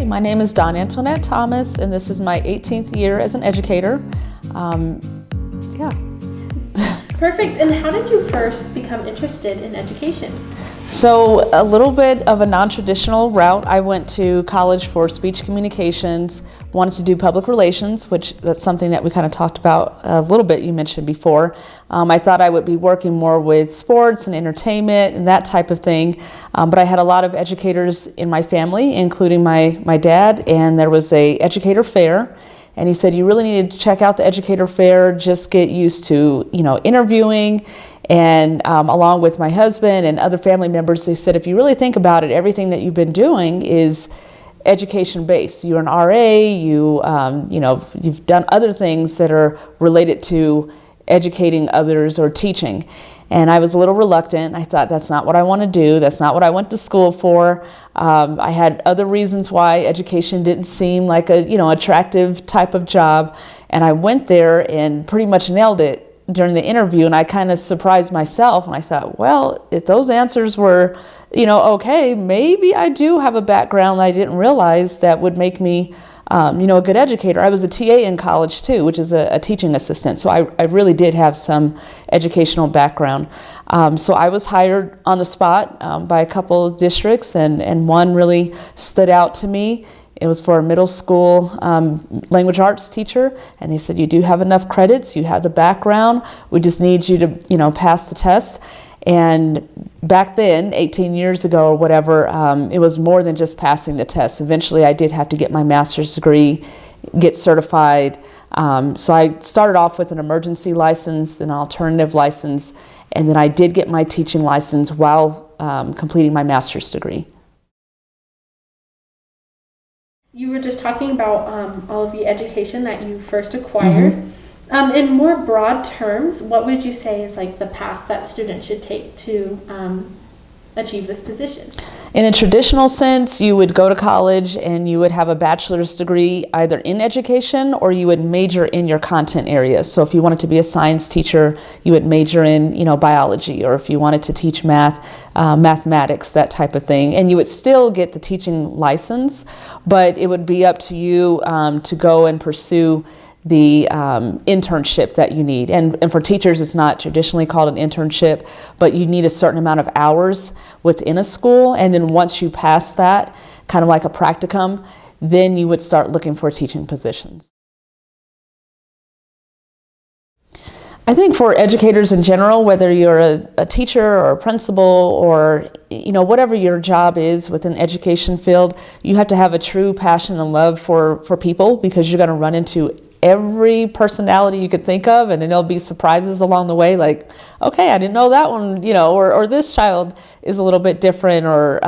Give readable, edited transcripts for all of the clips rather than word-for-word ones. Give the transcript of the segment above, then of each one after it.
my name is Dawn Antoinette Thomas, and this is my 18th year as an educator. Yeah. Perfect. And how did you first become interested in education? So a little bit of a non-traditional route. I went to college for speech communications, wanted to do public relations, which that's something that we kind of talked about a little bit, you mentioned before. I thought I would be working more with sports and entertainment and that type of thing, but I had a lot of educators in my family, including my dad, and there was a educator fair. And he said, you really need to check out the educator fair, just get used to, interviewing. And along with my husband and other family members, they said, if you really think about it, everything that you've been doing is education based. You're an RA, you've done other things that are related to educating others or teaching. And I was a little reluctant. I thought, that's not what I want to do. That's not what I went to school for. I had other reasons why education didn't seem like a, attractive type of job. And I went there and pretty much nailed it during the interview. And I kind of surprised myself. And I thought, well, if those answers were, okay, maybe I do have a background I didn't realize that would make me a good educator. I was a TA in college too, which is a teaching assistant. So I really did have some educational background. So I was hired on the spot by a couple of districts, and one really stood out to me. It was for a middle school language arts teacher, and they said, you do have enough credits, you have the background, we just need you to pass the test. And back then, 18 years ago or whatever, it was more than just passing the test. Eventually, I did have to get my master's degree, get certified. So I started off with an emergency license, an alternative license, and then I did get my teaching license while completing my master's degree. You were just talking about all of the education that you first acquired. Mm-hmm. In more broad terms, what would you say is like the path that students should take to achieve this position? In a traditional sense, you would go to college and you would have a bachelor's degree either in education or you would major in your content area. So if you wanted to be a science teacher, you would major in biology, or if you wanted to teach math, mathematics, that type of thing. And you would still get the teaching license, but it would be up to you to go and pursue the internship that you need. And for teachers, it's not traditionally called an internship, but you need a certain amount of hours within a school. And then once you pass that, kind of like a practicum, then you would start looking for teaching positions. I think for educators in general, whether you're a teacher or a principal or whatever your job is within the education field, you have to have a true passion and love for people, because you're going to run into every personality you could think of, and then there'll be surprises along the way, like, okay, I didn't know that one, or this child is a little bit different, or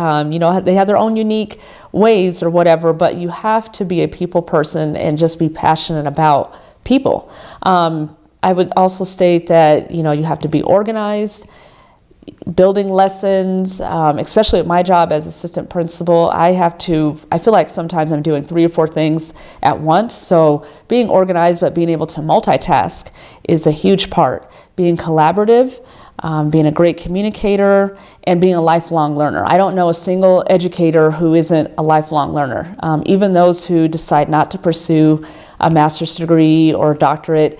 they have their own unique ways or whatever. But you have to be a people person and just be passionate about people. I would also state that you have to be organized. Building lessons, especially at my job as assistant principal, I feel like sometimes I'm doing 3 or 4 things at once. So being organized but being able to multitask is a huge part. Being collaborative, being a great communicator, and being a lifelong learner. I don't know a single educator who isn't a lifelong learner. Even those who decide not to pursue a master's degree or a doctorate,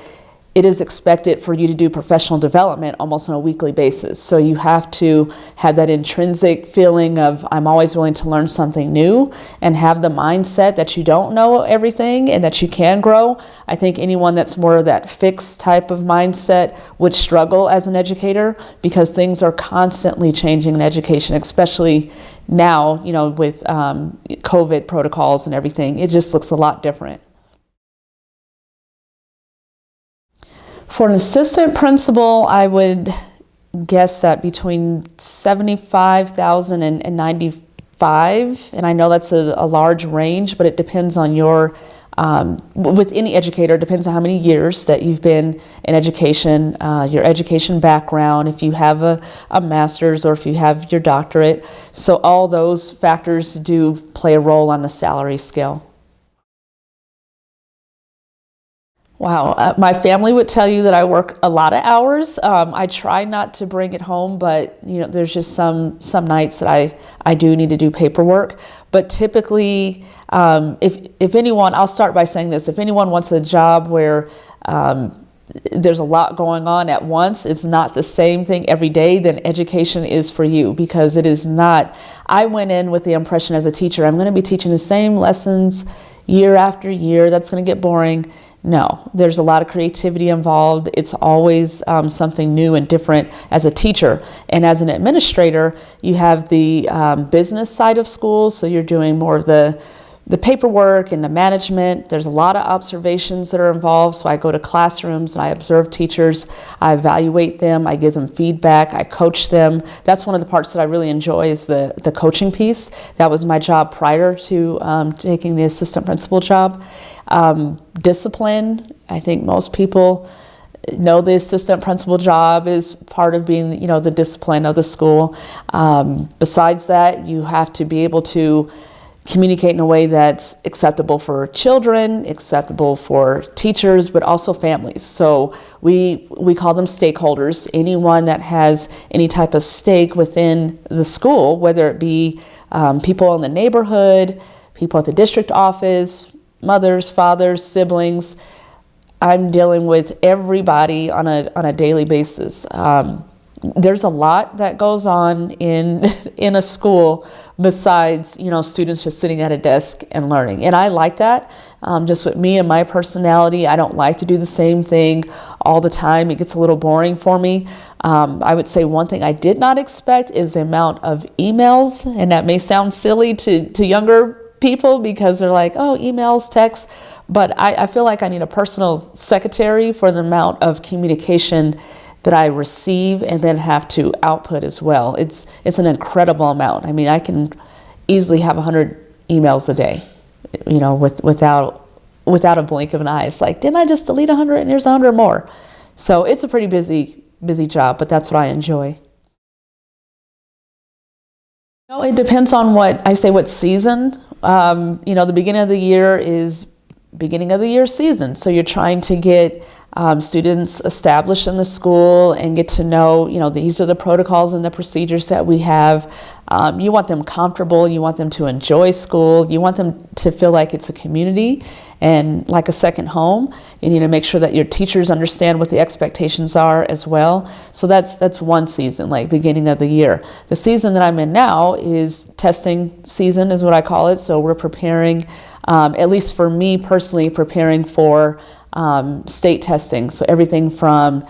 it is expected for you to do professional development almost on a weekly basis. So you have to have that intrinsic feeling of, I'm always willing to learn something new, and have the mindset that you don't know everything and that you can grow. I think anyone that's more of that fixed type of mindset would struggle as an educator, because things are constantly changing in education, especially now, with COVID protocols and everything. It just looks a lot different. For an assistant principal, I would guess that between $75,000 and $95,000, and I know that's a large range, but it depends on your, with any educator, it depends on how many years that you've been in education, your education background, if you have a master's or if you have your doctorate. So all those factors do play a role on the salary scale. Wow, my family would tell you that I work a lot of hours. I try not to bring it home, but there's just some nights that I do need to do paperwork. But typically, if anyone, I'll start by saying this: if anyone wants a job where there's a lot going on at once, it's not the same thing every day, then education is for you, because it is not. I went in with the impression as a teacher, I'm going to be teaching the same lessons year after year. That's going to get boring. No, there's a lot of creativity involved. It's always something new and different as a teacher. And as an administrator, you have the business side of school, so you're doing more of the paperwork and the management. There's a lot of observations that are involved. So I go to classrooms and I observe teachers. I evaluate them. I give them feedback. I coach them. That's one of the parts that I really enjoy, is the coaching piece. That was my job prior to taking the assistant principal job. Discipline. I think most people know the assistant principal job is part of being, the discipline of the school. Besides that, you have to be able to communicate in a way that's acceptable for children, acceptable for teachers, but also families. So we call them stakeholders. Anyone that has any type of stake within the school, whether it be people in the neighborhood, people at the district office, mothers, fathers, siblings. I'm dealing with everybody on a daily basis. There's a lot that goes on in a school besides, students just sitting at a desk and learning. And I like that. Just with me and my personality, I don't like to do the same thing all the time. It gets a little boring for me. I would say one thing I did not expect is the amount of emails, and that may sound silly to younger people because they're like, oh, emails, texts, but I feel like I need a personal secretary for the amount of communication that I receive and then have to output as well. It's an incredible amount. I mean, I can easily have 100 emails a day, without a blink of an eye. It's like, didn't I just delete 100 and there's 100 more? So it's a pretty busy job, but that's what I enjoy. It depends on what season. The beginning of the year is beginning of the year season. So you're trying to get students established in the school and get to know, these are the protocols and the procedures that we have. You want them comfortable. You want them to enjoy school. You want them to feel like it's a community and like a second home. You need to make sure that your teachers understand what the expectations are as well. So that's one season, like beginning of the year. The season that I'm in now is testing season, is what I call it. So we're preparing, at least for me personally, preparing for state testing. So everything from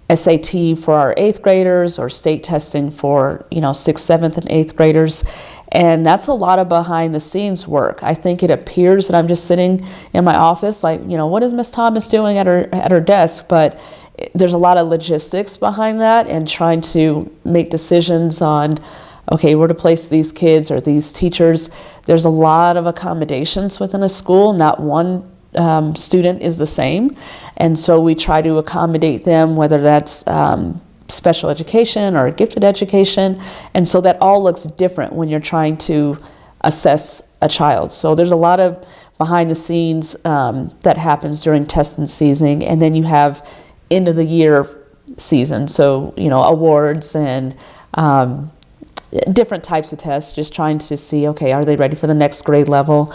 SAT for our 8th graders or state testing for, 6th, 7th, and 8th graders. And that's a lot of behind the scenes work. I think it appears that I'm just sitting in my office like, what is Miss Thomas doing at her desk? But there's a lot of logistics behind that and trying to make decisions on, okay, where to place these kids or these teachers. There's a lot of accommodations within a school. Not one student is the same. And so we try to accommodate them, whether that's special education or gifted education. And so that all looks different when you're trying to assess a child. So there's a lot of behind the scenes that happens during testing season. And then you have end of the year season. So, awards and different types of tests, just trying to see, okay, are they ready for the next grade level?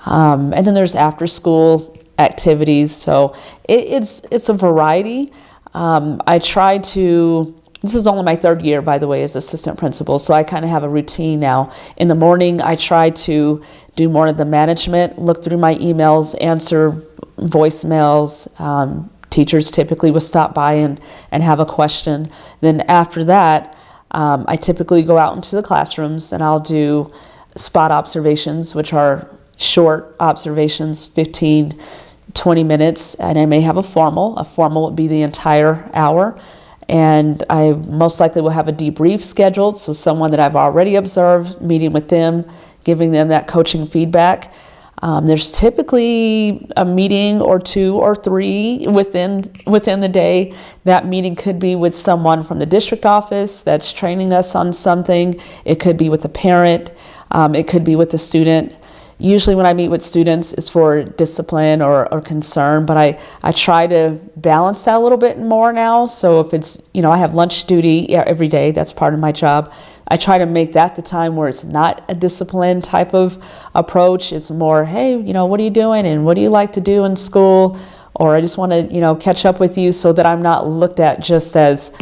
And then there's after school activities. So it's a variety. I try to, this is only my 3rd year, by the way, as assistant principal. So I kind of have a routine now. In the morning, I try to do more of the management, look through my emails, answer voicemails. Teachers typically will stop by and have a question. Then after that, I typically go out into the classrooms and I'll do spot observations, which are short observations, 15, 20 minutes, and I may have a formal. A formal would be the entire hour, and I most likely will have a debrief scheduled, so someone that I've already observed, meeting with them, giving them that coaching feedback. There's typically a meeting or 2 or 3 within the day. That meeting could be with someone from the district office that's training us on something. It could be with a parent. It could be with the student. Usually when I meet with students, it's for discipline or concern, but I try to balance that a little bit more now. So if it's, I have lunch duty every day, that's part of my job. I try to make that the time where it's not a discipline type of approach. It's more, hey, what are you doing and what do you like to do in school? Or I just want to, catch up with you, so that I'm not looked at just as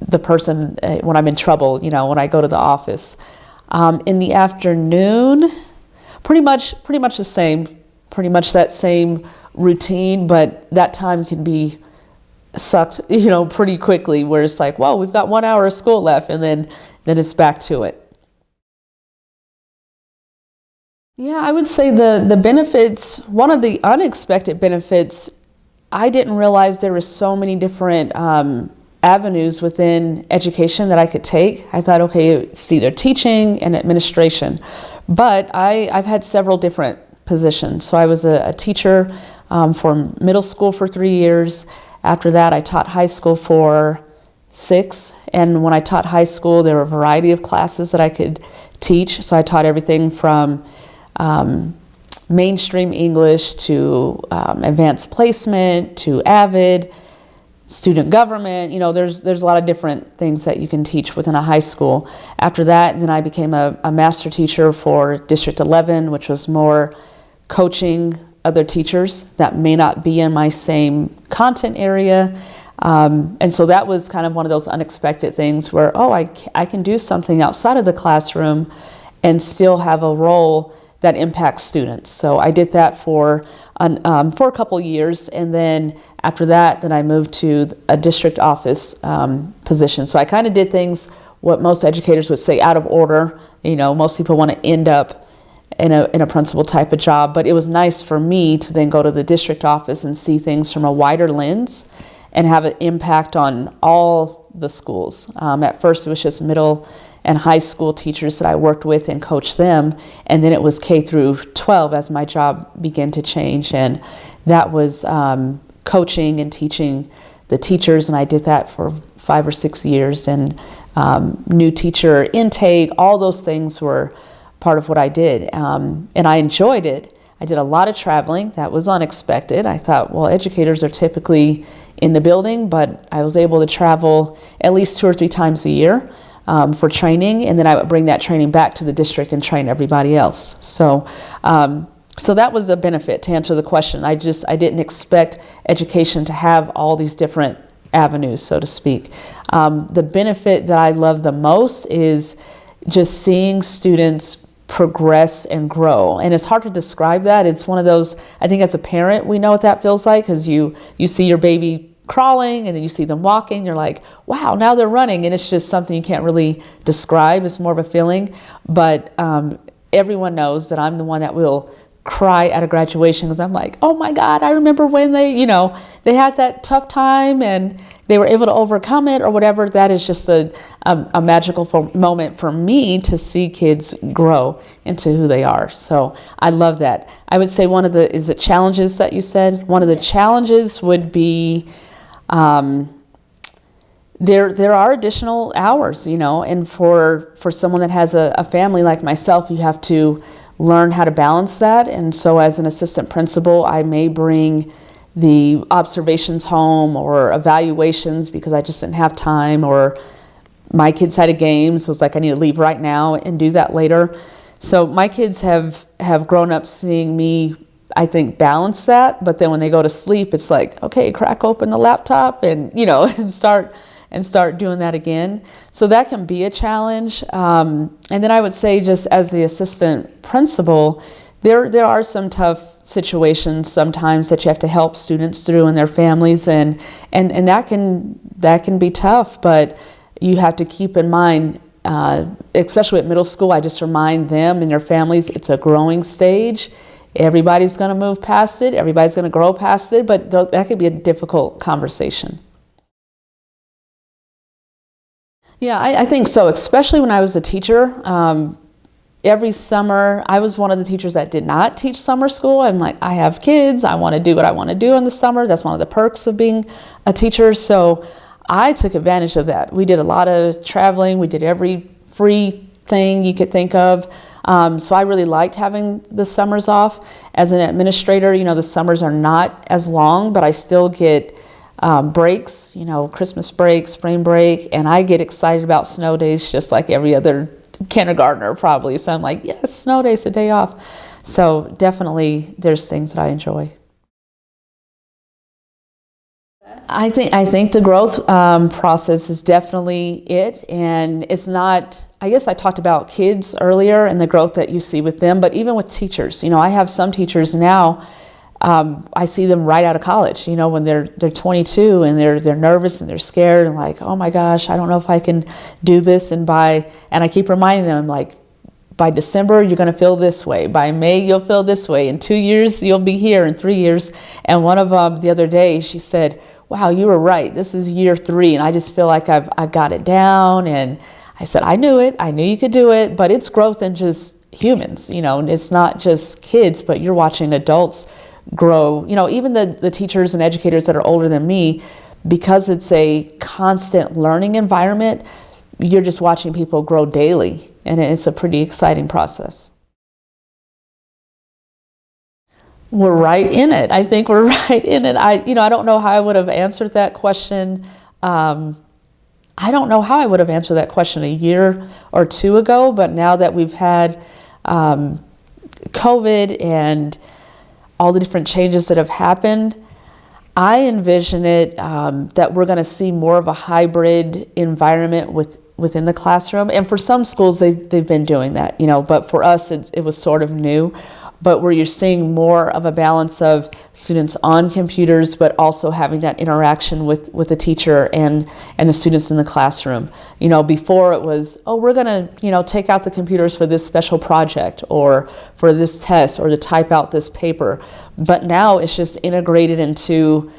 the person when I'm in trouble, when I go to the office. In the afternoon, pretty much the same, pretty much that same routine, but that time can be sucked, pretty quickly, where it's like, whoa, we've got 1 hour of school left, and then it's back to it. Yeah, I would say the benefits, one of the unexpected benefits, I didn't realize there were so many different avenues within education that I could take. I thought, okay, it's either teaching and administration, but I've had several different positions. So I was a teacher for middle school for 3 years. After that, I taught high school for 6, and when I taught high school, there were a variety of classes that I could teach. So I taught everything from mainstream English to advanced placement to AVID, student government. There's a lot of different things that you can teach within a high school. After that, then I became a master teacher for District 11, which was more coaching other teachers that may not be in my same content area. And so that was kind of one of those unexpected things where, I can do something outside of the classroom and still have a role that impacts students. So I did that for a couple years, and then after that, then I moved to a district office position. So I kind of did things what most educators would say out of order. Most people want to end up in a principal type of job, but it was nice for me to then go to the district office and see things from a wider lens and have an impact on all the schools. At first, it was just middle and high school teachers that I worked with and coached them, and then it was K through 12 as my job began to change, and that was coaching and teaching the teachers, and I did that for 5 or 6 years, and new teacher intake, all those things were part of what I did, and I enjoyed it. I did a lot of traveling. That was unexpected. I thought, well, educators are typically in the building, but I was able to travel at least 2 or 3 times a year for training, and then I would bring that training back to the district and train everybody else. So that was a benefit, to answer the question. I didn't expect education to have all these different avenues, so to speak. The benefit that I love the most is just seeing students progress and grow. And it's hard to describe that. It's one of those, I think as a parent, we know what that feels like, because you see your baby crawling and then you see them walking, you're like, wow, now they're running. And it's just something you can't really describe. It's more of a feeling. But everyone knows that I'm the one that will cry at a graduation, because I'm like, oh my God, I remember when they had that tough time and they were able to overcome it or whatever. That is just a magical moment for me to see kids grow into who they are. So I love that. I would say is it challenges that you said? One of the challenges would be there are additional hours, and for someone that has a family like myself, you have to learn how to balance that. And so as an assistant principal, I may bring the observations home or evaluations because I just didn't have time, or my kids had a game, so it's like I need to leave right now and do that later. So my kids have grown up seeing me, I think, balance that, but then when they go to sleep, it's like, okay, crack open the laptop and and start doing that again. So that can be a challenge. And then I would say, just as the assistant principal, there are some tough situations sometimes that you have to help students through and their families, and that can be tough, but you have to keep in mind, especially at middle school, I just remind them and their families, it's a growing stage. Everybody's going to move past it. Everybody's going to grow past it, but that could be a difficult conversation. Yeah, I think so, especially when I was a teacher. Every summer, I was one of the teachers that did not teach summer school. I'm like, I have kids. I want to do what I want to do in the summer. That's one of the perks of being a teacher. So I took advantage of that. We did a lot of traveling. We did every free thing you could think of. So I really liked having the summers off. As an administrator, the summers are not as long, but I still get breaks, Christmas break, spring break, and I get excited about snow days just like every other kindergartner probably. So I'm like, yes, snow days, a day off. So definitely there's things that I enjoy. I think the growth process is definitely it, and it's not, I guess I talked about kids earlier and the growth that you see with them, but even with teachers, I have some teachers now, I see them right out of college, when they're 22 and they're nervous and they're scared and like, oh my gosh, I don't know if I can do this, and I keep reminding them, like, by December, you're going to feel this way. By May, you'll feel this way. In 2 years, you'll be here. In 3 years. And one of them the other day, she said, wow, you were right. This is year 3. And I just feel like I've got it down. And I said, I knew it. I knew you could do it. But it's growth in just humans, and it's not just kids, but you're watching adults grow. Even the teachers and educators that are older than me, because it's a constant learning environment, you're just watching people grow daily, and it's a pretty exciting process. We're right in it. I think we're right in it. I don't know how I would have answered that question. I don't know how I would have answered that question a year or 2 ago, but now that we've had COVID and all the different changes that have happened, I envision it that we're going to see more of a hybrid environment within the classroom. And for some schools, they've been doing that, but for us, it was sort of new. But where you're seeing more of a balance of students on computers, but also having that interaction with the teacher and the students in the classroom. Before it was, oh, we're going to, take out the computers for this special project or for this test or to type out this paper. But now it's just integrated into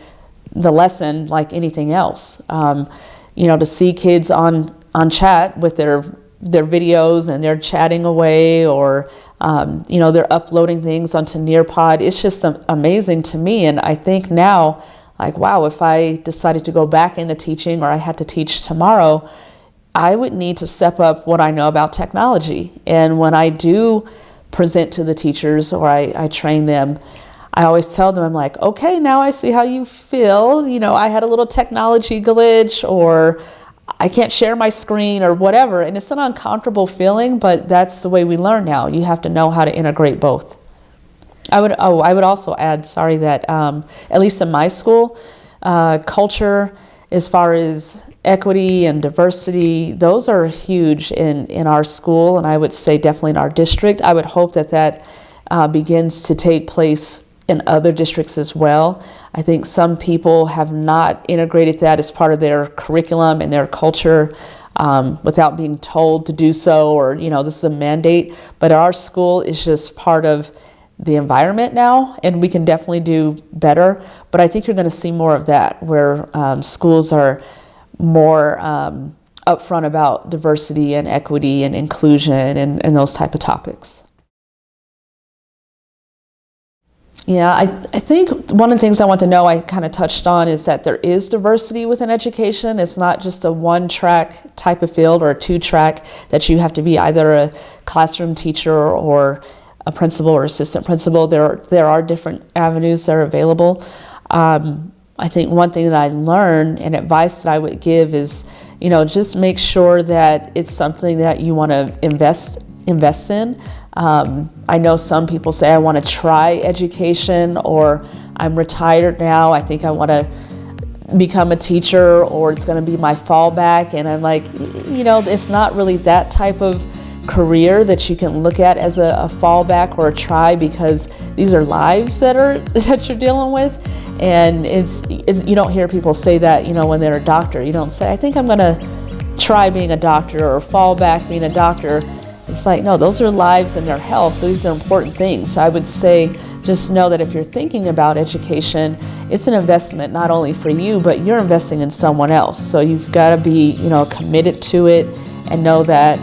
the lesson like anything else. To see kids on chat with their videos and they're chatting away, or they're uploading things onto Nearpod. It's just amazing to me. And I think now, like, wow, if I decided to go back into teaching, or I had to teach tomorrow, I would need to step up what I know about technology. And when I do present to the teachers or I train them, I always tell them, I'm like, okay, now I see how you feel. I had a little technology glitch, or I can't share my screen or whatever. And it's an uncomfortable feeling, but that's the way we learn now. You have to know how to integrate both. I would also add, that at least in my school, culture, as far as equity and diversity, those are huge in our school. And I would say definitely in our district. I would hope that begins to take place in other districts as well. I think some people have not integrated that as part of their curriculum and their culture without being told to do so, or this is a mandate. But our school is just part of the environment now, and we can definitely do better. But I think you're going to see more of that, where schools are more upfront about diversity and equity and inclusion and those type of topics. Yeah, I think one of the things I want to know, I kind of touched on, is that there is diversity within education. It's not just a one-track type of field or a two-track, that you have to be either a classroom teacher or a principal or assistant principal. There are different avenues that are available. I think one thing that I learned and advice that I would give is, just make sure that it's something that you want to invest in. I know some people say, I want to try education, or I'm retired now, I think I want to become a teacher, or it's going to be my fallback. And I'm like, it's not really that type of career that you can look at as a fallback or a try, because these are lives that you're dealing with. And it's you don't hear people say that, when they're a doctor. You don't say, I think I'm going to try being a doctor or fall back being a doctor. It's like, no, those are lives and their health. These are important things. So I would say, just know that if you're thinking about education, it's an investment not only for you, but you're investing in someone else. So you've got to be, committed to it, and know that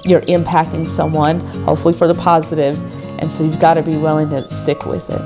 you're impacting someone, hopefully for the positive. And so you've got to be willing to stick with it.